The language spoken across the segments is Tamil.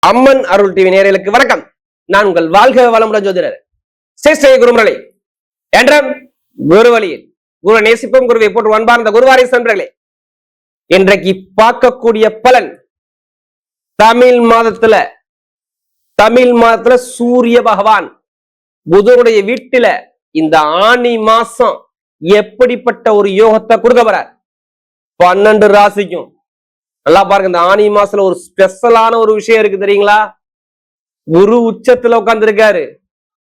அம்மன் அருள் டிவி நேயர்களுக்கு வணக்கம். நான் உங்கள் வாழ்க வளமுடன் ஜோதிடர் சேஷ்டை குருமலை என்ற குரு வழியில் குரு நேசிப்பும் குருவை போட்டு அன்பார்ந்த குருவாரி நண்பர்களே, இன்றைக்கு பார்க்கக்கூடிய பலன் தமிழ் மாதத்துல சூரிய பகவான் புதனுடைய வீட்டுல இந்த ஆனி மாசம் எப்படிப்பட்ட ஒரு யோகத்தை கொடுக்க போறார் 12 ராசிக்கும். நல்லா பாருங்க, இந்த ஆனி மாசத்துல ஒரு ஸ்பெஷலான ஒரு விஷயம் இருக்கு தெரியுங்களா? குரு உச்சத்துல உட்கார்ந்து இருக்காரு.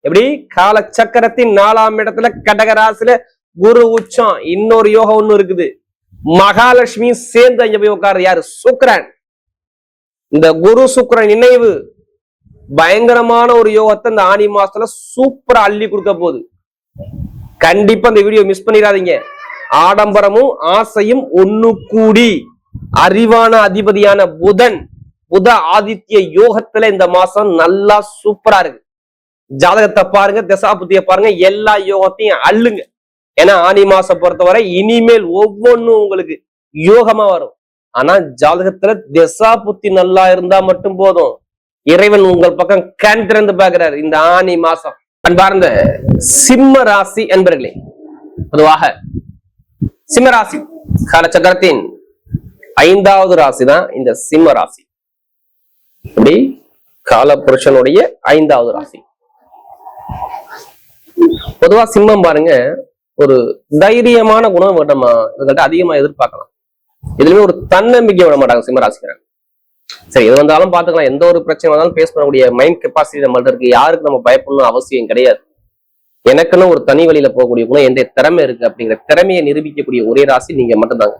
எப்படி? கால சக்கரத்தின் 4ஆம் இடத்துல கடக ராசியில குரு உச்சம். இன்னொரு யோகம் ஒண்ணு இருக்குது, மகாலட்சுமி சேர்ந்து அங்க போய் உட்காரு. யாரு? சுக்கிரன். இந்த குரு சுக்கிரன் இணைவு பயங்கரமான ஒரு யோகத்தை இந்த ஆனி மாசத்துல சூப்பரா அள்ளி கொடுக்க போகுது. கண்டிப்பா இந்த வீடியோ மிஸ் பண்ணிடாதீங்க. ஆடம்பரமும் ஆசையும் ஒண்ணு கூடி அறிவான அதிபதியான புத ஆதித்ய யோகத்துல இந்த மாசம் நல்லா சூப்பரா இருக்கு. ஜாதகத்தை பாருங்க, தசாபுத்திய பாருங்க, எல்லா யோகத்தையும் அள்ளுங்க. ஏன்னா ஆனி மாசம் பொறுத்தவரை இனிமேல் ஒவ்வொன்னும் உங்களுக்கு யோகமா வரும். ஆனா ஜாதகத்துல தசாபுத்தி நல்லா இருந்தா மட்டும் போதும். இறைவன் உங்கள் பக்கம் கண் திறந்து பாக்குறாரு இந்த ஆனி மாசம். அன்பார்ந்த சிம்ம ராசி என்பர்களே, பொதுவாக சிம்ம ராசி காலச்சக்கரத்தின் 5வது ராசி தான் இந்த சிம்ம ராசி. இப்படி காலபுருஷனுடைய 5வது ராசி. பொதுவா சிம்மம் பாருங்க, ஒரு தைரியமான குணம் இவங்கள்ட்ட அதிகமா எதிர்பார்க்கலாம். இதுலயுமே ஒரு தன்னம்பிக்கை விட மாட்டாங்க சிம்ம ராசிக்காரங்க. சரி, எது வந்தாலும் பாத்துக்கலாம், எந்த ஒரு பிரச்சனை வந்தாலும் பேஸ் பண்ணக்கூடிய மைண்ட் கெப்பாசிட்டி நம்மள்ட்ட இருக்கு. யாருக்கு நம்ம பயப்படணும் அவசியம் கிடையாது. எனக்குன்னு ஒரு தனி வழியில போகக்கூடிய குணம், எந்த திறமை இருக்கு அப்படிங்கிற திறமையை நிரூபிக்கக்கூடிய ஒரே ராசி நீங்க மட்டும்தாங்க.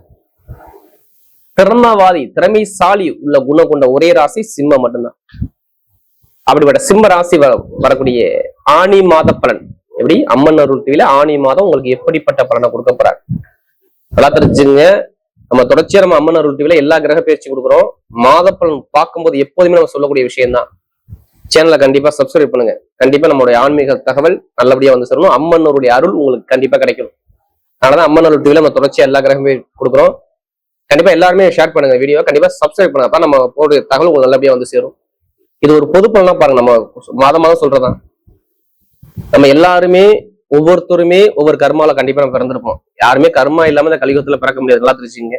திறமவாதி, திறமைசாலி உள்ள குணம் கொண்ட ஒரே ராசி சிம்மம் மட்டும்தான். அப்படிப்பட்ட சிம்ம ராசி வரக்கூடிய ஆனி மாத பலன் எப்படி? அம்மன் அருள் டிவில ஆனி மாதம் உங்களுக்கு எப்படிப்பட்ட பலனை கொடுக்க போறாங்க நல்லா தெரிஞ்சுங்க. நம்ம தொடர்ச்சியா நம்ம அம்மன் அருள் டிவில எல்லா கிரக பயிற்சி கொடுக்குறோம். மாத பலன் பார்க்கும்போது எப்போதுமே நம்ம சொல்லக்கூடிய விஷயம் தான். சேனலை கண்டிப்பா சப்ஸ்கிரைப் பண்ணுங்க. கண்டிப்பா நம்மளுடைய ஆன்மீக தகவல் நல்லபடியா வந்து சொல்லணும். அம்மன் அருளுடைய அருள் உங்களுக்கு கண்டிப்பா கிடைக்கும். அதனாலதான் அம்மன் அருள் டிவில நம்ம தொடர்ச்சியா எல்லா கிரக கொடுக்குறோம். கண்டிப்பா எல்லாருமே ஷேர் பண்ணுங்க வீடியோ, கண்டிப்பா சப்ஸ்கிரைப் பண்ணுங்க. அப்ப நம்ம போடுற தகவல் உங்களுக்கு நல்லபடியா வந்து சேரும். இது ஒரு பொது பலனா பாருங்க, நம்ம மாதம் சொல்றதான். நம்ம எல்லாருமே ஒவ்வொருத்தருமே ஒவ்வொரு கர்மால கண்டிப்பா நம்ம பிறந்திருப்போம். யாருமே கர்மா இல்லாம இந்த கலியுகத்துல பிறக்க முடியாது. நல்லா தெரிஞ்சுங்க.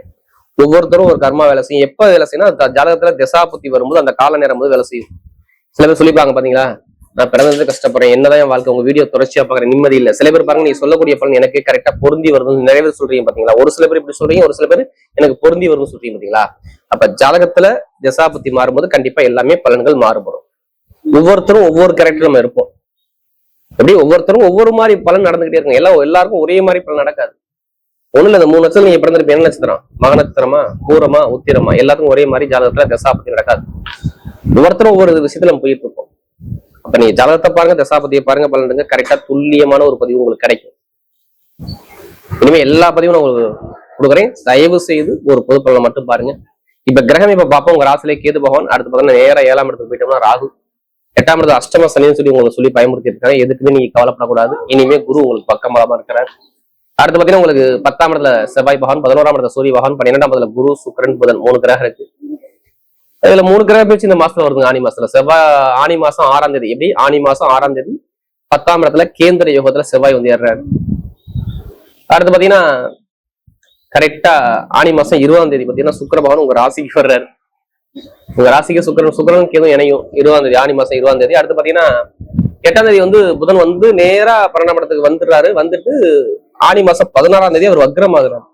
ஒவ்வொருத்தரும் ஒரு கர்மா வேலை செய்யும். எப்ப வேலை செய்யணும்? ஜாதகத்துல தசாபுத்தி வரும்போது அந்த கால நேரம் போது வேலை செய்யும். சில பேர் சொல்லிப்பாங்க, பாத்தீங்களா, நான் பிறந்தது கஷ்டப்படுறேன், என்னதான் என் வாழ்க்கை, உங்க வீடியோ தொடர்ச்சியா பாக்குறேன், நிம்மதி இல்ல. சில பேர் பாருங்க, நீ சொல்லக்கூடிய பலன் எனக்கு கரெக்டா பொருந்தி வருதுன்னு நிறைய பேர் சொல்றீங்க பாத்தீங்களா. ஒரு சில பேர் இப்படி சொல்றீங்க, ஒரு சில பேர் எனக்கு பொருந்தி வரும்னு சொல்றீங்க பாத்தீங்களா. அப்ப ஜாதகத்துல தசாபுத்தி மாறும்போது கண்டிப்பா எல்லாமே பலன்கள் மாறுபடும். ஒவ்வொருத்தரும் ஒவ்வொரு கேரக்டர் நம்ம இருப்போம். எப்படி? ஒவ்வொருத்தரும் ஒவ்வொரு மாதிரி பலன் நடந்துகிட்டே இருக்கும். எல்லாருக்கும் ஒரே மாதிரி பலன் நடக்காது. ஒண்ணு இல்ல, இந்த 3 நட்சத்திரம் நீங்க பிறந்திருப்ப, என்ன நட்சத்திரம்? மக நட்சத்திரமா, பூரமா, உத்திரமா, எல்லாத்துக்கும் ஒரே மாதிரி ஜாதகத்துல தசாபுத்தி நடக்காது. ஒவ்வொருத்தரும் ஒவ்வொரு விஷயத்துல நம்ம போயிட்டு இருப்போம். அப்ப நீங்க ஜாதகத்தை பாருங்க, தசாபதியை பாருங்க, பலனுங்க கரெக்டா துல்லியமான ஒரு பதிவு உங்களுக்கு கிடைக்கும். இனிமே எல்லா பதிவும் நான் உங்களுக்கு கொடுக்குறேன். தயவு செய்து ஒரு பொது பலனை மட்டும் பாருங்க. இப்ப கிரகம் இப்ப பார்ப்போம். உங்க ராசிலே கேது பகவான். அடுத்து பார்த்தீங்கன்னா நேரம் 7ஆம் இடத்துக்கு போயிட்டோம்னா ராகு, 8ஆம் இடத்துல அஷ்டம சனின்னு சொல்லி உங்களுக்கு சொல்லி பயமுறுத்தி இருக்காங்க. எதுக்குமே நீங்க கவலைப்படக்கூடாது. இனிமே குரு உங்களுக்கு பக்கமாலமா இருக்கிறார். அடுத்து பாத்தீங்கன்னா உங்களுக்கு 10ஆம் இடத்துல செவ்வாய் பகவான், 11ஆம் இடத்துல சூரிய பகவான், 12ஆம் இடத்துல குரு, சுக்கிரன், புதன், 3 கிரகம் இருக்கு. இதுல 3 கிரக பயிற்சி இந்த மாசத்துல வருதுங்க. ஆனி மாசத்துல செவ்வாய் ஆனி மாசம் 6ஆம் தேதி. எப்படி? ஆனி மாசம் 6ஆம் தேதி 10ஆம் இடத்துல கேந்திர யோகத்துல செவ்வாய் வந்து ஏறாரு. அடுத்து பாத்தீங்கன்னா கரெக்டா ஆனி மாசம் 20ஆம் தேதி பாத்தீங்கன்னா சுக்கிர பகவான் உங்க ராசிக்கு வர்றாரு. உங்க ராசிக்கு சுக்கிரன் கேதும் இணையும் 20ஆம் தேதி, ஆனி மாசம் 20ஆம் தேதி. அடுத்து பாத்தீங்கன்னா 8ஆம் தேதி வந்து புதன் வந்து நேரா 12ஆம் இடத்துக்கு வந்துடுறாரு. வந்துட்டு ஆனி மாசம் 16ஆம் தேதி அவர் வக்ரமாகிறார்.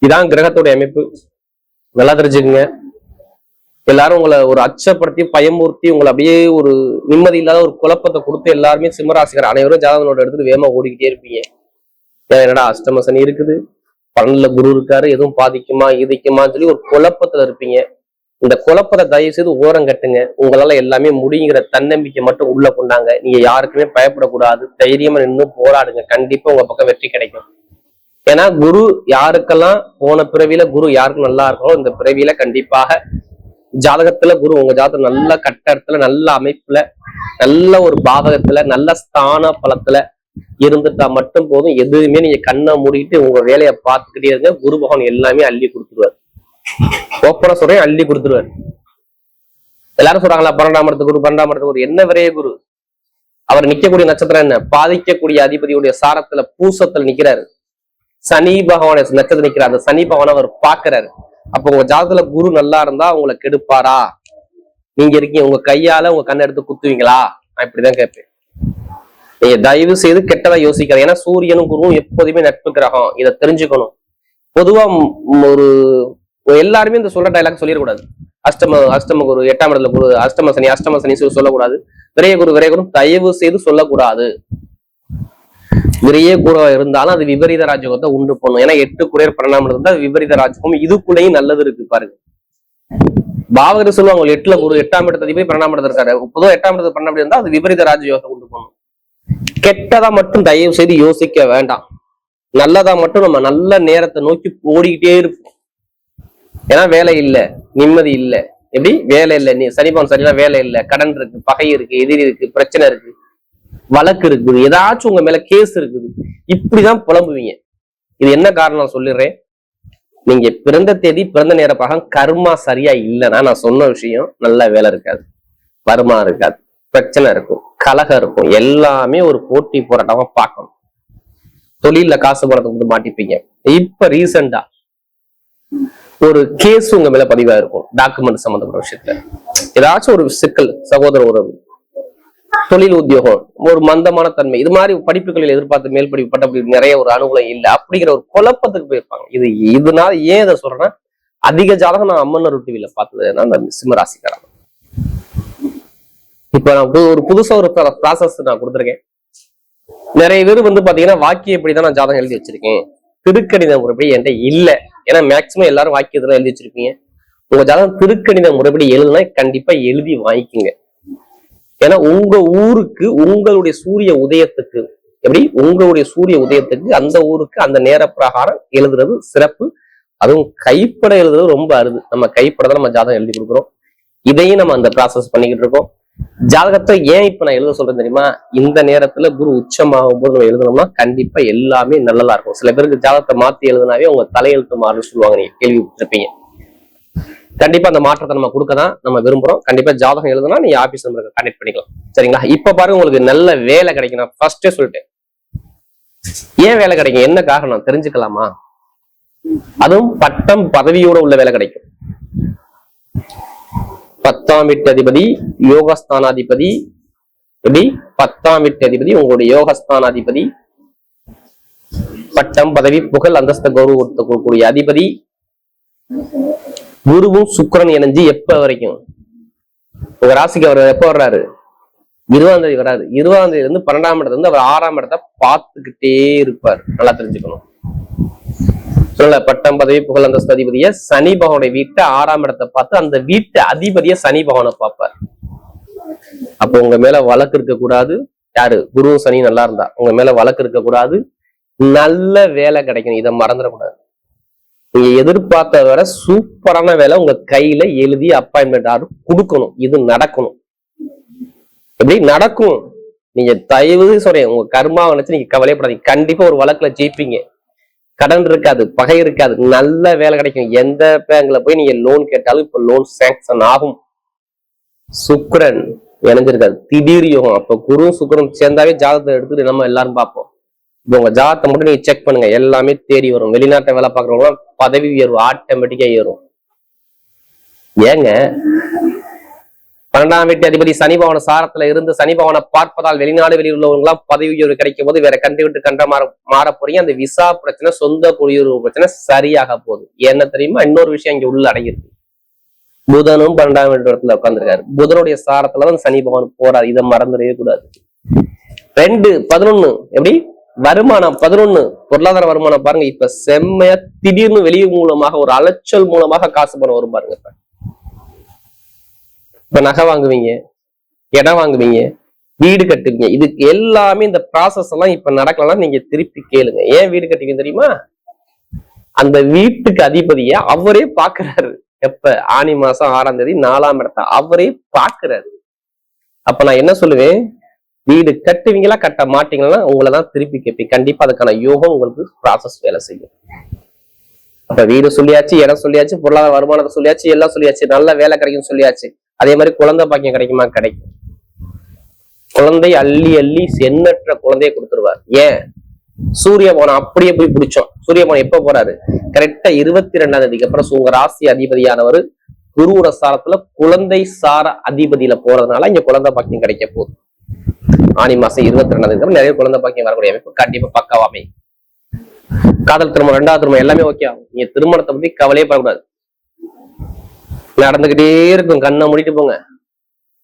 இதான் கிரகத்தோட அமைப்பு. நல்லா தெரிஞ்சுக்குங்க. எல்லாரும் உங்களை ஒரு அச்சப்படுத்தி பயமூர்த்தி உங்களை அப்படியே ஒரு நிம்மதி இல்லாத ஒரு குழப்பத்தை கொடுத்து எல்லாருமே சிம்மராசிக்கார அனைவரும் ஜாதகனோட எடுத்துட்டு வேகமா ஓடிக்கிட்டே இருப்பீங்க. என்னடா அஷ்டம சனி இருக்குது, 12ல குரு இருக்காரு, எதுவும் பாதிக்குமா இதிக்குமான்னு சொல்லி ஒரு குழப்பத்துல இருப்பீங்க. இந்த குழப்பத்தை தயவு செய்து ஓரம் கட்டுங்க. உங்களால எல்லாமே முடியுங்கிற தன்னம்பிக்கை மட்டும் உள்ள கொண்டாங்க. நீங்க யாருக்குமே பயப்படக்கூடாது. தைரியமா நின்று போராடுங்க. கண்டிப்பா உங்க பக்கம் வெற்றி கிடைக்கும். ஏன்னா குரு யாருக்கெல்லாம் போன பிறவியில குரு யாருக்கு நல்லா இருக்கோ இந்த பிறவியில கண்டிப்பாக ஜாதகத்துல குரு உங்க ஜாதகம் நல்ல கட்டத்துல, நல்ல அமைப்புல, நல்ல ஒரு பாதகத்துல, நல்ல ஸ்தான பலத்துல இருந்துட்டா மட்டும் போதும். எதுவுமே நீங்க கண்ணை மூடிட்டு உங்க வேலையை பார்த்துக்கிட்டே இருங்க. குரு பகவான் எல்லாமே அள்ளி கொடுத்துருவாரு. ஓப்பனா சொல்றேன், அள்ளி கொடுத்துருவாரு. எல்லாரும் சொல்றாங்களா 12ஆம் இடத்து குரு 12ஆம் இடத்து குரு, என்ன விரைய குரு? அவர் நிக்கக்கூடிய நட்சத்திரம் என்ன? பாதிக்கக்கூடிய அதிபதியுடைய சாரத்துல பூசத்துல நிக்கிறாரு. சனி பகவான நட்சத்திரம் நிக்கிறார். அந்த சனி பகவான அவர் பாக்குறாரு. அப்ப உங்க ஜாதகத்துல குரு நல்லா இருந்தா உங்களை கெடுப்பாரா? நீங்க இருக்கீங்க, உங்க கையால உங்க கண்ணை எடுத்து குத்துவீங்களா? நான் இப்படிதான் கேட்பேன். நீங்க தயவு செய்து கெட்டதா யோசிக்காது. ஏன்னா சூரியனும் குருவும் எப்போதுமே நட்பு கிரகம். இதை தெரிஞ்சுக்கணும். பொதுவா ஒரு எல்லாருமே இந்த சொல்ற டைலாக் சொல்லிடக்கூடாது. அஷ்டம குரு 8ஆம் இடத்துல குரு, அஷ்டம சனி சொல்லக்கூடாது. விரைய குரு தயவு செய்து சொல்லக்கூடாது. விரைய குரு இருந்தாலும் அது விபரீத ராஜயோகத்தை உண்டு பண்ணும். ஏன்னா 8 குறையர் 12ஆம் இடத்துல விபரீத ராஜயோகம். இதுக்குள்ளேயும் நல்லது இருக்கு பாருங்க. பாவகர் சொல்லுவாங்க 8ல குரு 8ஆம் இடத்துல போய் 12ஆம் இடத்துல இருக்காரு. பொதுவாக 8ஆம் இடத்துல 12ஆம் இருந்தா அது விபரீத ராஜயோகத்தை உண்டு பண்ணும். கெட்டதா மட்டும் தயவு செய்து யோசிக்க வேண்டாம். நல்லதா மட்டும் நம்ம நல்ல நேரத்தை நோக்கி ஓடிக்கிட்டே இருப்போம். ஏன்னா வேலை இல்லை, நிம்மதி இல்லை. எப்படி வேலை இல்லை? நீ சனிபவன் சரினா வேலை இல்லை, கடன் இருக்கு, பகை இருக்கு, எதிரி இருக்கு, பிரச்சனை இருக்கு, வழக்கு இருக்குது, ஏதாச்சும் உங்க மேல கேஸ் இருக்குது. இப்படிதான் புலம்புவீங்க. இது என்ன காரணம் சொல்லிடுறேன். நீங்க பிறந்த தேதி பிறந்த நேர பாகம் கர்மா சரியா இல்லைன்னா நான் சொன்ன விஷயம் நல்ல வேலை இருக்காது, வருமானம் இருக்காது, பிரச்சனை இருக்கும், கலகம் இருக்கும். எல்லாமே ஒரு போட்டி போராட்டமா பார்க்கணும். தொழில காசு பணத்துக்கு வந்து மாட்டிப்பீங்க. இப்ப ரீசெண்டா ஒரு கேஸ் உங்க மேல பதிவா இருக்கும். டாக்குமெண்ட் சம்பந்தப்பட்ட விஷயத்துல ஏதாச்சும் ஒரு சிக்கல், சகோதர உறவு, தொழில் உத்தியோகம், ஒரு மந்தமான தன்மை, இது மாதிரி படிப்புகளில் எதிர்பார்த்து மேல் படிப்பு பட்ட நிறைய ஒரு அனுகூலம் இல்லை அப்படிங்கிற ஒரு குழப்பத்துக்கு போயிருப்பாங்க. இதனால ஏன் இதை சொல்றேன்னா, அதிக ஜாதகம் நான் அம்மன் டிவில பார்த்ததுன்னா அந்த சிம்மராசிக்காரங்க. இப்ப நான் ஒரு புதுசா ஒரு ப்ராசஸ் நான் கொடுத்துருக்கேன். நிறைய பேர் வந்து பாத்தீங்கன்னா வாக்கியம் எப்படிதான் நான் ஜாதகம் எழுதி வச்சிருக்கேன், திருக்கணித முறைப்படி என்கிட்ட இல்ல. ஏன்னா மேக்சிமம் எல்லாரும் வாக்கியத்துல எழுதி வச்சிருப்பீங்க. உங்க ஜாதகம் திருக்கணித முறைப்படி எழுதுனா கண்டிப்பா எழுதி வாங்கிக்குங்க. ஏன்னா உங்க ஊருக்கு உங்களுடைய சூரிய உதயத்துக்கு எப்படி உங்களுடைய சூரிய உதயத்துக்கு அந்த ஊருக்கு அந்த நேர பிரகாரம் எழுதுறது சிறப்பு. அதுவும் கைப்பட எழுதுறது ரொம்ப அருது. நம்ம கைப்பட நம்ம ஜாதகம் எழுதி கொடுக்குறோம். இதையும் நம்ம அந்த ப்ராசஸ் பண்ணிக்கிட்டு இருக்கோம். ஜாதகத்தை ஏன் இப்ப நான் எழுத சொல்றேன் தெரியுமா? இந்த நேரத்துல குரு உச்சமாகும் போது நம்ம எழுதணும்னா கண்டிப்பா எல்லாமே நல்லதா இருக்கும். சில பேருக்கு ஜாதகத்தை மாத்தி எழுதுனாவே உங்க தலையெழுத்து மாறுன்னு சொல்லுவாங்க. நீங்க கேள்விப்பட்டிருப்பீங்க. கண்டிப்பா அந்த மாற்றத்தை நம்ம கொடுக்கதான் நம்ம விரும்புறோம். கண்டிப்பா ஜாதகம் எழுதுனா நீங்க ஆபீஸ் நம்பருக்கு கனெக்ட் பண்ணிக்கலாம். சரிங்களா? இப்ப பாருங்க, உங்களுக்கு நல்ல வேலை கிடைக்கும். நான் ஃபர்ஸ்டே சொல்லிட்டேன். ஏன் வேலை கிடைக்கும், என்ன காரணம் தெரிஞ்சுக்கலாமா? அதுவும் பட்டம் பதவியோட உள்ள வேலை கிடைக்கும். 10ஆம் வீட்டு அதிபதி யோகஸ்தானாதிபதி. எப்படி 10ஆம் வீட்டு அதிபதி உங்களுடைய யோகஸ்தானாதிபதி, பட்டம் பதவி புகழ் அந்தஸ்த கௌரவத்தை கொடுக்கக்கூடிய அதிபதி. குருவும் சுக்கிரன் இணைஞ்சு எப்ப வரைக்கும் உங்க ராசிக்கு அவர் எப்ப வர்றாரு? 20ஆம் தேதி வராது. 20ஆம் தேதி இருந்து 12ஆம் இடத்துல இருந்து அவர் 6ஆம் இடத்தை பார்த்துக்கிட்டே இருப்பார். நல்லா தெரிஞ்சுக்கணும். சொல்ல பட்டம் பதவி புகழ் அந்தஸ்து அதிபதிய சனி பகவானுடைய வீட்டை 6ஆம் இடத்தை பார்த்து அந்த வீட்டு அதிபதிய சனி பகவானை பார்ப்பார். அப்ப உங்க மேல வழக்கு இருக்க கூடாது. யாரு? குருவும் சனி நல்லா இருந்தா உங்க மேல வழக்கு இருக்க கூடாது. நல்ல வேலை கிடைக்கணும். இதை மறந்துடக்கூடாது. நீங்க எதிர்பார்த்த வர சூப்பரான வேலை உங்க கையில எழுதி அப்பாயின்மெண்ட் ஆர்டர் கொடுக்கணும். இது நடக்கணும். எப்படி நடக்கும்? நீங்க தயவு சொல்றேன், உங்க கர்மாவை நினைச்சு நீங்க கவலைப்படாதீங்க. கண்டிப்பா ஒரு வழக்குல ஜெயிப்பீங்க. கடன் இருக்காது, பகை இருக்காது, நல்ல வேலை கிடைக்கும். எந்த பேங்க்ல போய் நீங்க லோன் கேட்டாலும் இப்ப லோன் சாங்ஷன் ஆகும். சுக்கிரன் இணைஞ்சிருக்காது, திடீர் யோகம். அப்ப குரு சுக்கிரன் சேர்ந்தாவே ஜாதகத்தை எடுத்துட்டு நம்ம எல்லாரும் பார்ப்போம். இப்ப உங்க ஜாதகத்தை மட்டும் நீங்க செக் பண்ணுங்க, எல்லாமே தேடி வரும். வெளிநாட்டை வேலை பார்க்கறவங்க பதவி உயர்வு ஆட்டோமேட்டிக்கா ஏறும். ஏங்க 12ஆம் வீட்டு அதிபதி சனி பகவான சாரத்துல இருந்து சனி பகவானை பார்ப்பதால் வெளிநாடு வெளியில் உள்ளவங்க எல்லாம் பதவி உயர்வு கிடைக்கும் போது வேற கண்டு விட்டு கண்ட மாற போறீங்க. அந்த விசா பிரச்சனை, சொந்த குடியுரிமை பிரச்சனை சரியாக போகுது. என்ன தெரியுமா? இன்னொரு விஷயம் இங்க உள்ள அடங்கியிருக்கு. புதனும் 12ஆம் இடத்துல உட்கார்ந்துருக்காரு. புதனுடைய சாரத்துலதான் சனி பகவான் போறாரு. இதை மறந்துடவே கூடாது. 2-11 எப்படி வருமானம் 11 பொருளாதார வருமானம் பாருங்க. இப்ப செம்மையா திடீர்னு வெளியே மூலமாக ஒரு அலைச்சல் மூலமாக காசு பணம் வரும் பாருங்க. இப்ப நகை வாங்குவீங்க, இடம் வாங்குவீங்க, வீடு கட்டுவீங்க. இதுக்கு எல்லாமே இந்த ப்ராசஸ் எல்லாம் இப்ப நடக்கலாம். நீங்க திருப்பி கேளுங்க. ஏன் வீடு கட்டுவீங்க தெரியுமா? அந்த வீட்டுக்கு அதிபதிய அவரே பாக்குறாரு. எப்ப? ஆனி மாசம் 6ஆம் தேதி 4ஆம் இடத்தை அவரே பாக்குறாரு. அப்ப நான் என்ன சொல்லுவேன்? வீடு கட்டுவீங்களா கட்ட மாட்டீங்களா உங்களதான் திருப்பி கேட்பீங்க. கண்டிப்பா அதுக்கான யோகம் உங்களுக்கு ப்ராசஸ் வேலை செய்யும். அப்ப வீடு சொல்லியாச்சு, இடம் சொல்லியாச்சு, பொருளாதார வருமானத்தை சொல்லியாச்சு, எல்லாம் சொல்லியாச்சு, நல்ல வேலை கிடைக்கும் சொல்லியாச்சு. அதே மாதிரி குழந்தை பாக்கியம் கிடைக்குமா? கிடைக்கும். குழந்தை அள்ளி அள்ளி எண்ணற்ற குழந்தைய கொடுத்துருவார். ஏன்? சூரிய பவனம் அப்படியே போய் பிடிச்சோம். சூரிய பவனம் எப்ப போறாரு? கரெக்டா 22ஆம் தேதிக்கு அப்புறம் உங்க ராசி அதிபதியானவர் குருவோட சாரத்துல குழந்தை சார அதிபதியில போறதுனால இங்க குழந்தை பாக்கியம் கிடைக்க போகுது. ஆனி மாசம் 22ஆம் தேதிக்கு அப்புறம் நிறைய குழந்தை பாக்கியம் வரக்கூடிய அமைப்பு கண்டிப்பா பக்காவா அமையும். காதல் திருமணம், 2வது திருமணம் எல்லாமே ஓகே ஆகும். நீங்க திருமணத்தை பத்தி கவலையே படக்கூடாது. நடந்துகிட்டே இருக்கும். கண்ணை மூடிட்டு போங்க.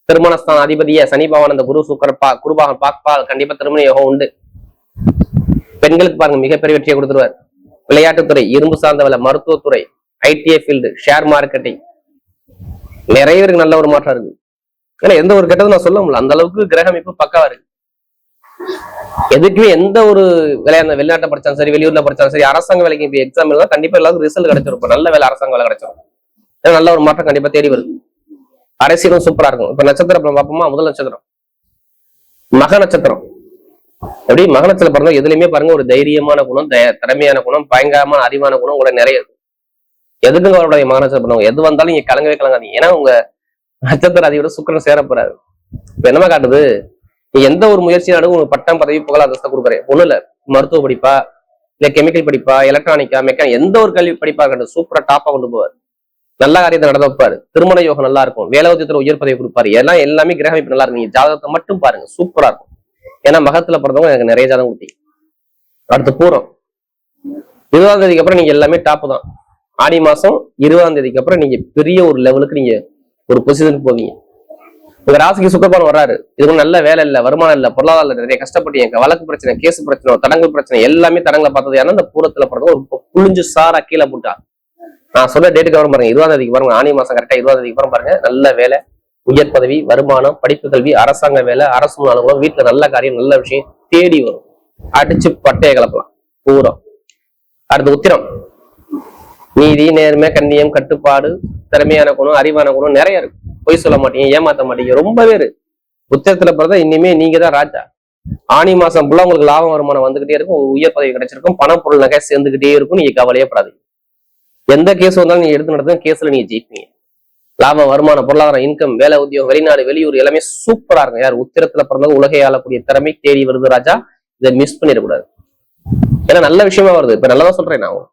திருமணஸ்தான அதிபதிய சனி பகவான் அந்த குரு சுக்கர குருபாகன் பாப்பா கண்டிப்பா திருமண யோகம் உண்டு. பெண்களுக்கு பாருங்க மிகப்பெரிய வெற்றியை கொடுத்துருவார். விளையாட்டுத்துறை, இரும்பு சார்ந்த வேலை, மருத்துவத்துறை, ஐடிஐ ஃபீல்டு, ஷேர் மார்க்கெட்டிங், நிறைய பேருக்கு நல்ல ஒரு மாற்றம் இருக்கு. ஏன்னா எந்த ஒரு கெட்டதும் நான் சொல்ல முடியல. அந்த அளவுக்கு கிரகம் இப்ப பக்காவா இருக்கு. எதுக்குமே எந்த ஒரு வெளிநாட்டை படிச்சாலும் சரி, வெளியூர்ல படிச்சாலும் சரி, அரசாங்க வேலைக்கு இப்ப எக்ஸாம் எழுதா கண்டிப்பா எல்லாருக்கும் ரிசல்ட் கிடைச்சிருக்கும். நல்ல வேலை, அரசாங்க வேலை கிடைச்சிடும். நல்ல ஒரு மாற்றம் கண்டிப்பா தேடி வருது. அரசியலும் சூப்பரா இருக்கும். இப்ப நட்சத்திரம் பார்ப்போமா? முதல் நட்சத்திரம் மக நட்சத்திரம். அப்படி மக நட்சத்திரம் பிறந்தா எதுலையுமே பாருங்க ஒரு தைரியமான குணம், திறமையான குணம், பயங்கரமான அறிவான குணம் கூட நிறைய இருக்கு. எதுக்குங்க அவருடைய மக நட்சத்திரம் பண்ணுவாங்க? எது வந்தாலும் நீங்க கலங்கவே கலங்காதீங்க. ஏன்னா உங்க நட்சத்திர அதிபரோட சுக்கிரன் சேர போறாரு. இப்ப என்னமா காட்டுது? நீ எந்த ஒரு முயற்சியாலும் உங்களுக்கு பட்டம், பதவி, புகழ், அந்தஸ்தை கொடுக்குறேன். ஒண்ணு இல்ல, மருத்துவ படிப்பா, இல்ல கெமிக்கல் படிப்பா, எலக்ட்ரானிக்கா, மெக்கானிக், எந்த ஒரு கல்வி படிப்பா இருக்கட்டும் சூப்பரா டாப்பா கொண்டு போவார். நல்ல காரியத்தை நடந்து வைப்பாரு. திருமண யோகம் நல்லா இருக்கும். வேலை உத்தியத்துல உயர் பதவி கொடுப்பாரு. எல்லாமே கிரகம் இப்ப நல்லா இருக்கு. நீங்க ஜாதகத்தை மட்டும் பாருங்க, சூப்பரா இருக்கும். ஏன்னா மகத்துல பிறந்தவங்க எனக்கு நிறைய ஜாதகம் ஊட்டி. அடுத்து பூரம் 20ஆம் தேதிக்கு அப்புறம் நீங்க எல்லாமே டாப் தான். ஆடி மாசம் 20ஆம் தேதிக்கு அப்புறம் நீங்க பெரிய ஒரு லெவலுக்கு நீங்க ஒரு பொசிஷனுக்கு போவீங்க. உங்க ராசிக்கு சுக்கரபான் வர்றாரு. இதுக்கு நல்ல வேலை இல்ல, வருமானம் இல்ல, பொருளாதாரம் நிறைய கஷ்டப்பட்டீங்க, வழக்கு பிரச்சனை, கேஸ் பிரச்சனை, தடங்கள் பிரச்சனை, எல்லாமே தடங்களை பார்த்தது. ஏன்னா இந்த பூரத்துல பிறந்த ஒரு புளிஞ்சு சாரா கீழே போட்டா. நான் சொன்ன டேட்டுக்கு அப்புறம் பாருங்க, 20ஆம் தேதிக்கு பாருங்க, ஆனி மாசம் கரெக்டா 20ஆம் தேதிக்கு அப்புறம் பாருங்க, நல்ல வேலை, உயர் பதவி, வருமானம், படிப்பு, கல்வி, அரசாங்க வேலை, அரசு அலுவலகம், வீட்டுல நல்ல காரியம், நல்ல விஷயம் தேடி வரும். அடிச்சு பட்டையை கலப்பலாம். பூரம். அடுத்து உத்திரம். நீதி, நேர்மை, கண்ணியம், கட்டுப்பாடு, திறமையான குணம், அறிவான குணம் நிறைய இருக்கு. பொய் சொல்ல மாட்டீங்க, ஏமாத்த மாட்டீங்க, ரொம்பவே இருக்கு. உத்திரத்துல பிறந்தா இனிமே நீங்க தான் ராஜா. ஆனி மாசம் ஃபுல்லா உங்களுக்கு லாபம் வருமானம் வந்துகிட்டே இருக்கும். ஒரு உயர் பதவி கிடைச்சிருக்கும். பணம், பொருள், நகை சேர்ந்துகிட்டே இருக்கும். நீங்க கவலையே படாதீங்க. எந்த கேஸ் வந்தாலும் நீங்க எடுத்து நடத்தும் கேஸ்ல நீங்க ஜெயிப்பீங்க. லாபம், வருமானம், பொருளாதாரம், இன்கம், வேலை, உத்தியோகம், வெளிநாடு, வெளியூர் எல்லாமே சூப்பரா இருக்கும். யார் உத்திரத்துல பிறந்தவங்க உலகை ஆளக்கூடிய திறமை தேடி வருது ராஜா. இதை மிஸ் பண்ணிடக்கூடாது. ஏன்னா நல்ல விஷயமா வருது. இப்ப நல்லதான் சொல்றேன் நான்.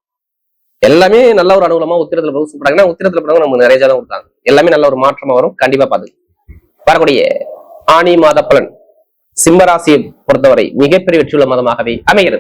எல்லாமே நல்ல ஒரு அனுகூலமா உத்திரத்துல பிறகு சூப்பராங்க. உத்திரத்துல பிறகு நமக்கு நிறைய ஜாதகம் கொடுத்தாங்க. எல்லாமே நல்ல ஒரு மாற்றமா வரும். கண்டிப்பா பாத்து வரக்கூடிய ஆனி மாத பலன் சிம்மராசியை பொறுத்தவரை மிகப்பெரிய வெற்றியுள்ள மாதமாகவே அமைகிறது.